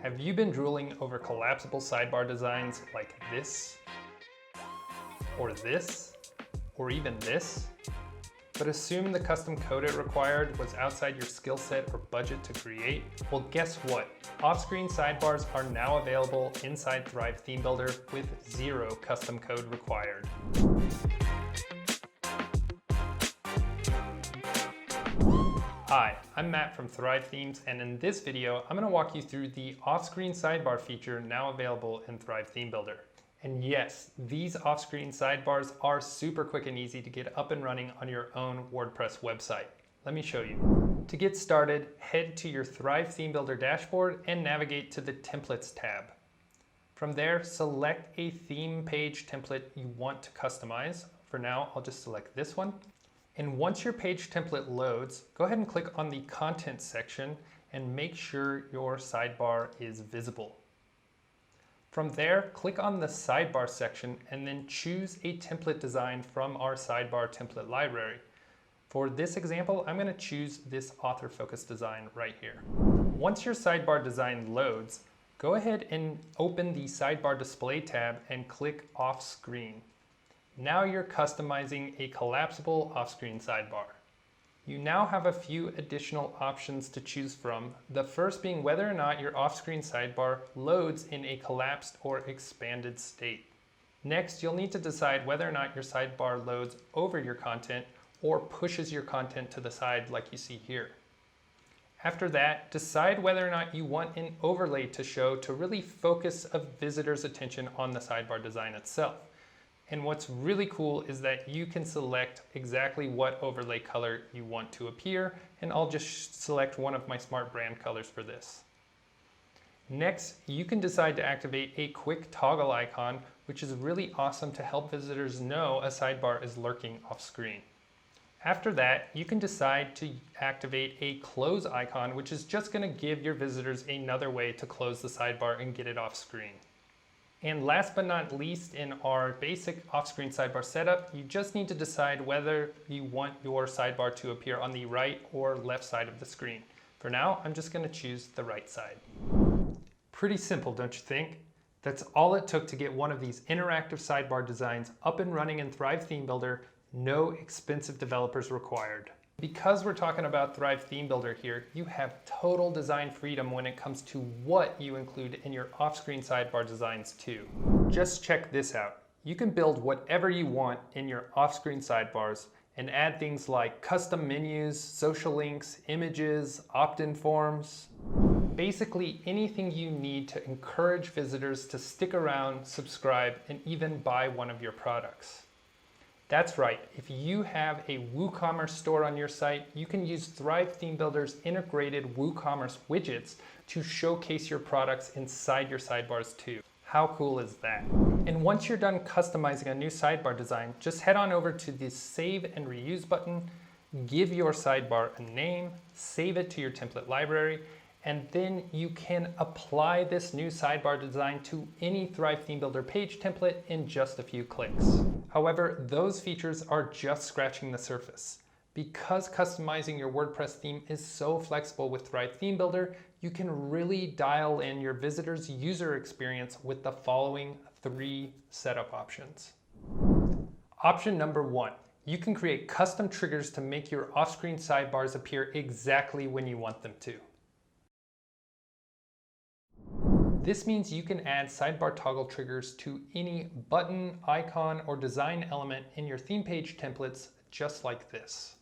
Have you been drooling over collapsible sidebar designs like this, or this, or even this, but assume the custom code it required was outside your skill set or budget to create? Well, guess what? Off-screen sidebars are now available inside Thrive Theme Builder with 0 custom code required. Hi, I'm Matt from Thrive Themes, and in this video, I'm going to walk you through the off-screen sidebar feature now available in Thrive Theme Builder. And yes, these off-screen sidebars are super quick and easy to get up and running on your own WordPress website. Let me show you. To get started, head to your Thrive Theme Builder dashboard and navigate to the Templates tab. From there, select a theme page template you want to customize. For now, I'll just select this one. And once your page template loads, go ahead and click on the Content section and make sure your sidebar is visible. From there, click on the Sidebar section and then choose a template design from our Sidebar template library. For this example, I'm going to choose this author focus design right here. Once your sidebar design loads, go ahead and open the Sidebar Display tab and click Off Screen. Now you're customizing a collapsible off-screen sidebar. You now have a few additional options to choose from, the first being whether or not your off-screen sidebar loads in a collapsed or expanded state. Next, you'll need to decide whether or not your sidebar loads over your content or pushes your content to the side like you see here. After that, decide whether or not you want an overlay to show to really focus a visitor's attention on the sidebar design itself. And what's really cool is that you can select exactly what overlay color you want to appear, and I'll just select one of my smart brand colors for this. Next, you can decide to activate a quick toggle icon, which is really awesome to help visitors know a sidebar is lurking off screen. After that, you can decide to activate a close icon, which is just going to give your visitors another way to close the sidebar and get it off screen. And last but not least, in our basic off-screen sidebar setup, you just need to decide whether you want your sidebar to appear on the right or left side of the screen. For now, I'm just going to choose the right side. Pretty simple, don't you think? That's all it took to get one of these interactive sidebar designs up and running in Thrive Theme Builder, no expensive developers required. Because we're talking about Thrive Theme Builder here, you have total design freedom when it comes to what you include in your off-screen sidebar designs too. Just check this out. You can build whatever you want in your off-screen sidebars and add things like custom menus, social links, images, opt-in forms. Basically anything you need to encourage visitors to stick around, subscribe, and even buy one of your products. That's right, if you have a WooCommerce store on your site, you can use Thrive Theme Builder's integrated WooCommerce widgets to showcase your products inside your sidebars too. How cool is that? And once you're done customizing a new sidebar design, just head on over to the Save and Reuse button, give your sidebar a name, save it to your template library, and then you can apply this new sidebar design to any Thrive Theme Builder page template in just a few clicks. However, those features are just scratching the surface. Because customizing your WordPress theme is so flexible with Thrive Theme Builder, you can really dial in your visitors' user experience with the following 3 setup options. Option number 1, you can create custom triggers to make your off-screen sidebars appear exactly when you want them to. This means you can add sidebar toggle triggers to any button, icon, or design element in your theme page templates just like this.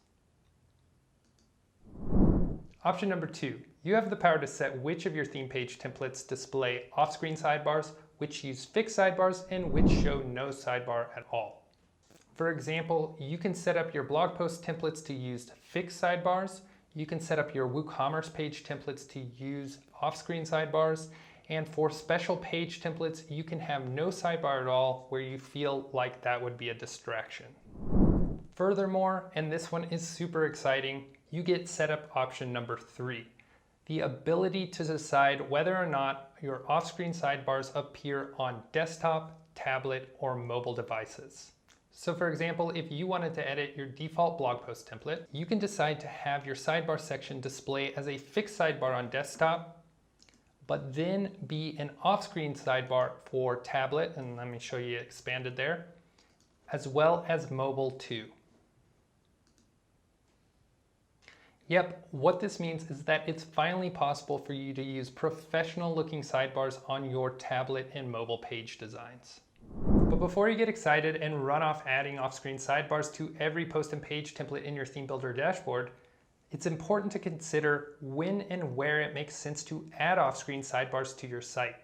Option number 2, you have the power to set which of your theme page templates display off-screen sidebars, which use fixed sidebars, and which show no sidebar at all. For example, you can set up your blog post templates to use fixed sidebars, you can set up your WooCommerce page templates to use off-screen sidebars, and for special page templates, you can have no sidebar at all where you feel like that would be a distraction. Furthermore, and this one is super exciting, you get setup option number 3, the ability to decide whether or not your off-screen sidebars appear on desktop, tablet, or mobile devices. So for example, if you wanted to edit your default blog post template, you can decide to have your sidebar section display as a fixed sidebar on desktop, but then be an off-screen sidebar for tablet, and let me show you expanded there, as well as mobile too. Yep, what this means is that it's finally possible for you to use professional looking sidebars on your tablet and mobile page designs. But before you get excited and run off adding off-screen sidebars to every post and page template in your theme builder dashboard, it's important to consider when and where it makes sense to add off-screen sidebars to your site.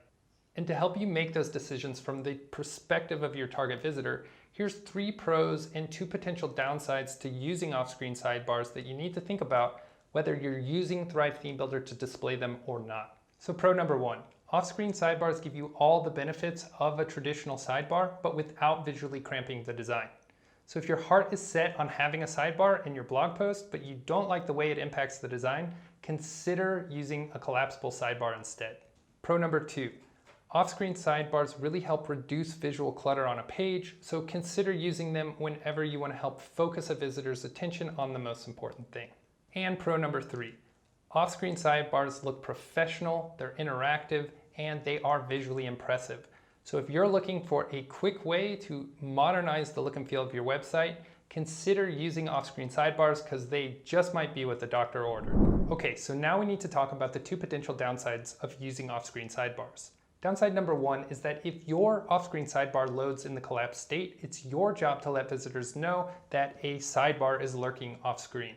And to help you make those decisions from the perspective of your target visitor, here's 3 pros and 2 potential downsides to using off-screen sidebars that you need to think about whether you're using Thrive Theme Builder to display them or not. So pro number 1, off-screen sidebars give you all the benefits of a traditional sidebar, but without visually cramping the design. So if your heart is set on having a sidebar in your blog post, but you don't like the way it impacts the design, consider using a collapsible sidebar instead. Pro number 2, off-screen sidebars really help reduce visual clutter on a page, so consider using them whenever you want to help focus a visitor's attention on the most important thing. And pro number 3, off-screen sidebars look professional, they're interactive, and they are visually impressive. So if you're looking for a quick way to modernize the look and feel of your website, consider using off-screen sidebars because they just might be what the doctor ordered. Okay, so now we need to talk about the 2 potential downsides of using off-screen sidebars. Downside number 1 is that if your off-screen sidebar loads in the collapsed state, it's your job to let visitors know that a sidebar is lurking off-screen.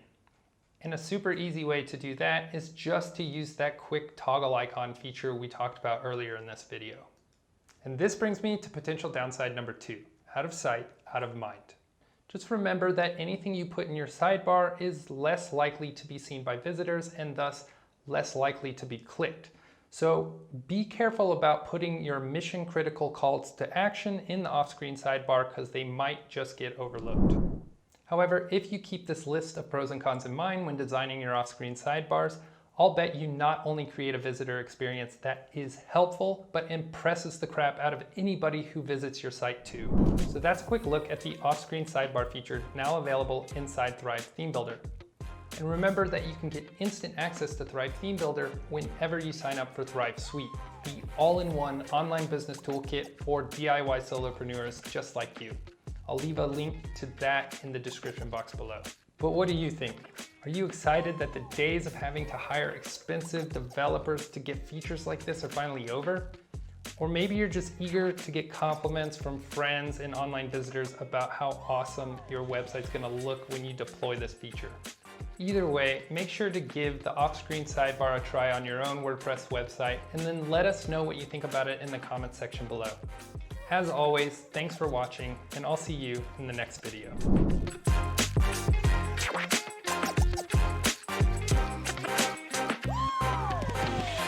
And a super easy way to do that is just to use that quick toggle icon feature we talked about earlier in this video. And this brings me to potential downside number 2, out of sight, out of mind. Just remember that anything you put in your sidebar is less likely to be seen by visitors and thus less likely to be clicked. So be careful about putting your mission critical calls to action in the off-screen sidebar because they might just get overlooked. However, if you keep this list of pros and cons in mind when designing your off-screen sidebars, I'll bet you not only create a visitor experience that is helpful, but impresses the crap out of anybody who visits your site too. So that's a quick look at the off-screen sidebar feature now available inside Thrive Theme Builder. And remember that you can get instant access to Thrive Theme Builder whenever you sign up for Thrive Suite, the all-in-one online business toolkit for DIY solopreneurs just like you. I'll leave a link to that in the description box below. But what do you think? Are you excited that the days of having to hire expensive developers to get features like this are finally over? Or maybe you're just eager to get compliments from friends and online visitors about how awesome your website's gonna look when you deploy this feature. Either way, make sure to give the off-screen sidebar a try on your own WordPress website and then let us know what you think about it in the comments section below. As always, thanks for watching, and I'll see you in the next video.